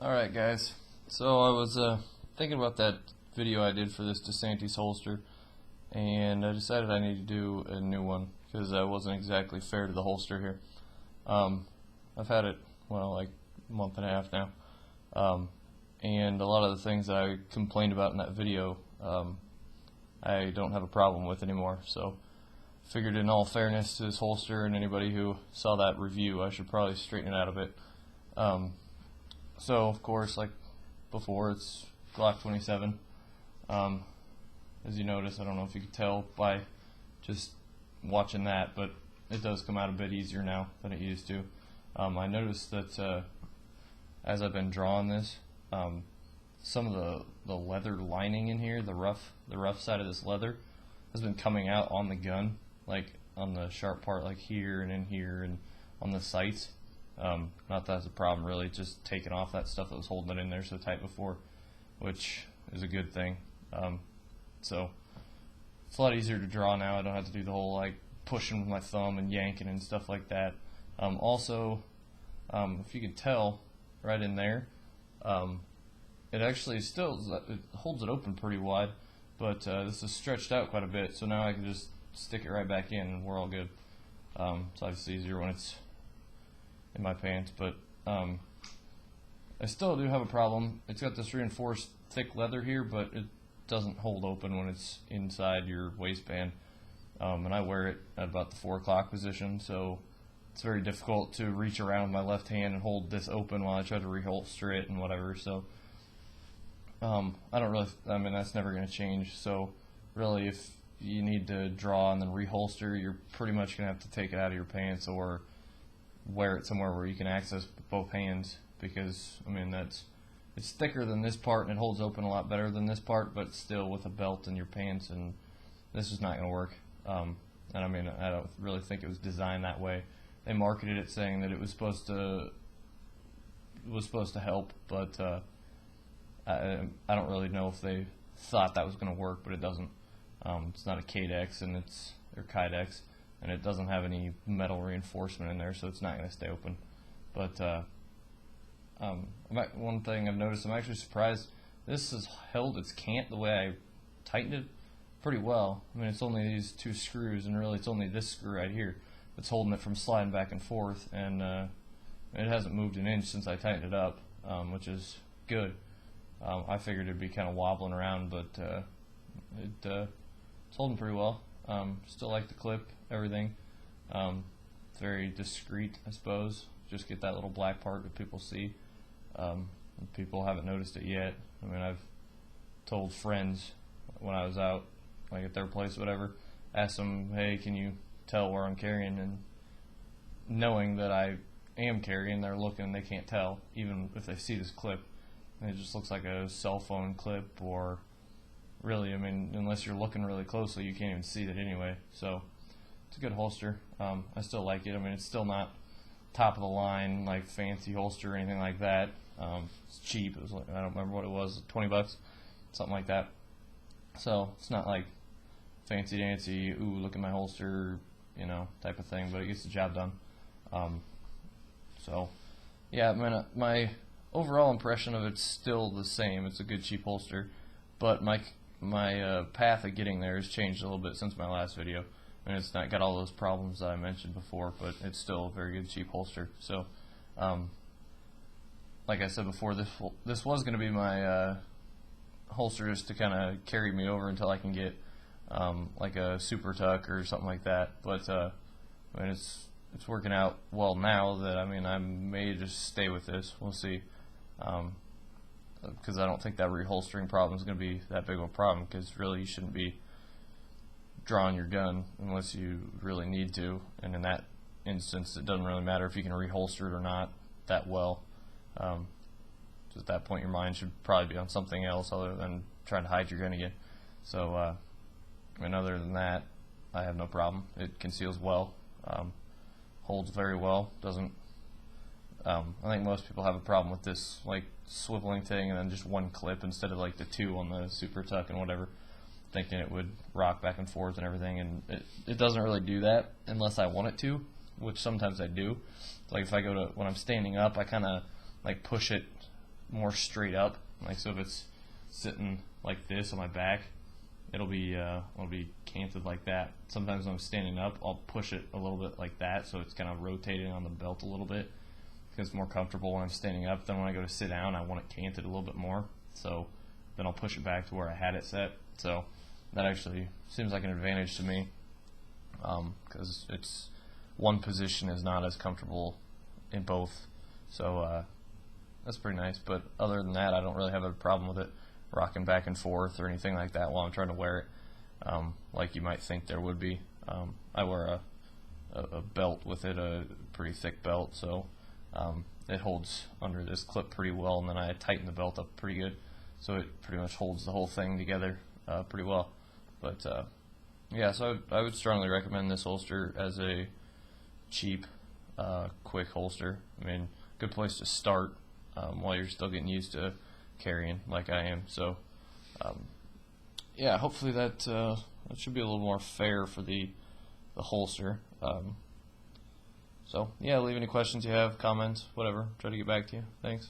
Alright guys, so I was thinking about that video I did for this Desantis holster, and I decided I need to do a new one because I wasn't exactly fair to the holster here. I've had it, well, like a month and a half now, and a lot of the things that I complained about in that video I don't have a problem with anymore, so figured in all fairness to this holster and anybody who saw that review, I should probably straighten it out a bit. So, of course, like before, it's Glock 27. As you notice, I don't know if you could tell by just watching that, but it does come out a bit easier now than it used to. I noticed that as I've been drawing this, some of the leather lining in here, the rough side of this leather, has been coming out on the gun, like on the sharp part, like here and in here, and on the sights. Not that that's a problem really, just taking off that stuff that was holding it in there so tight before, which is a good thing. So it's a lot easier to draw now. I don't have to do the whole like pushing with my thumb and yanking and stuff like that. Also, if you can tell right in there, it actually it holds it open pretty wide, but this is stretched out quite a bit, so now I can just stick it right back in and we're all good. It's obviously easier when it's in my pants, but I still do have a problem. It's got this reinforced thick leather here, but it doesn't hold open when it's inside your waistband, and I wear it at about the 4 o'clock position, so it's very difficult to reach around with my left hand and hold this open while I try to reholster it and whatever. So I mean that's never going to change. So really, if you need to draw and then reholster, you're pretty much going to have to take it out of your pants or wear it somewhere where you can access both hands, because I mean it's thicker than this part and it holds open a lot better than this part, but still with a belt in your pants, and this is not going to work. And I mean, I don't really think it was designed that way. They marketed it saying that it was supposed to help, but I don't really know if they thought that was going to work, but it doesn't. It's not a Kydex, and or Kydex, and it doesn't have any metal reinforcement in there, so it's not going to stay open. But one thing I've noticed, I'm actually surprised this has held its cant the way I tightened it pretty well. I mean, it's only these 2 screws, and really it's only this screw right here that's holding it from sliding back and forth, and it hasn't moved an inch since I tightened it up, which is good. I figured it'd be kind of wobbling around, but it's holding pretty well. Still like the clip, everything. It's very discreet, I suppose. Just get that little black part that people see. People haven't noticed it yet. I mean, I've told friends when I was out, like at their place, whatever, asked them, hey, can you tell where I'm carrying? And knowing that I am carrying, they're looking and they can't tell, even if they see this clip. And it just looks like a cell phone clip, or really, I mean, unless you're looking really closely, you can't even see it anyway. So it's a good holster. I still like it. I mean, it's still not top of the line, like fancy holster or anything like that. It's cheap. It was like, I don't remember what it was, 20 bucks, something like that. So it's not like fancy dancy, ooh, look at my holster, you know, type of thing, but it gets the job done. So yeah, I mean, my overall impression of it's still the same. It's a good cheap holster, but my path of getting there has changed a little bit since my last video. And it's not got all those problems that I mentioned before, but it's still a very good cheap holster. So, like I said before, this was going to be my holster just to kind of carry me over until I can get like a super tuck or something like that. But I mean, it's working out well now that, I mean, I may just stay with this. We'll see, because I don't think that reholstering problem is going to be that big of a problem, because really you shouldn't be drawing your gun unless you really need to, and in that instance it doesn't really matter if you can reholster it or not that well. So at that point your mind should probably be on something else other than trying to hide your gun again. So I mean, other than that, I have no problem. It conceals well, holds very well, doesn't I think most people have a problem with this like swiveling thing and then just one clip instead of like the 2 on the super tuck and whatever, thinking it would rock back and forth and everything, and it doesn't really do that unless I want it to, which sometimes I do. Like if I go to, when I'm standing up, I kind of like push it more straight up. Like, so if it's sitting like this on my back, it'll be canted like that. Sometimes when I'm standing up, I'll push it a little bit like that, so it's kind of rotating on the belt a little bit, because it's more comfortable when I'm standing up. Then when I go to sit down, I want it canted a little bit more, so then I'll push it back to where I had it set. So that actually seems like an advantage to me, because it's one position is not as comfortable in both. So that's pretty nice. But other than that, I don't really have a problem with it rocking back and forth or anything like that while I'm trying to wear it, like you might think there would be. I wear a belt with it, a pretty thick belt, so it holds under this clip pretty well, and then I tighten the belt up pretty good, so it pretty much holds the whole thing together pretty well. But yeah, so I would strongly recommend this holster as a cheap, quick holster. I mean, good place to start while you're still getting used to carrying like I am. So yeah, hopefully that should be a little more fair for the holster. So yeah, leave any questions you have, comments, whatever. Try to get back to you. Thanks.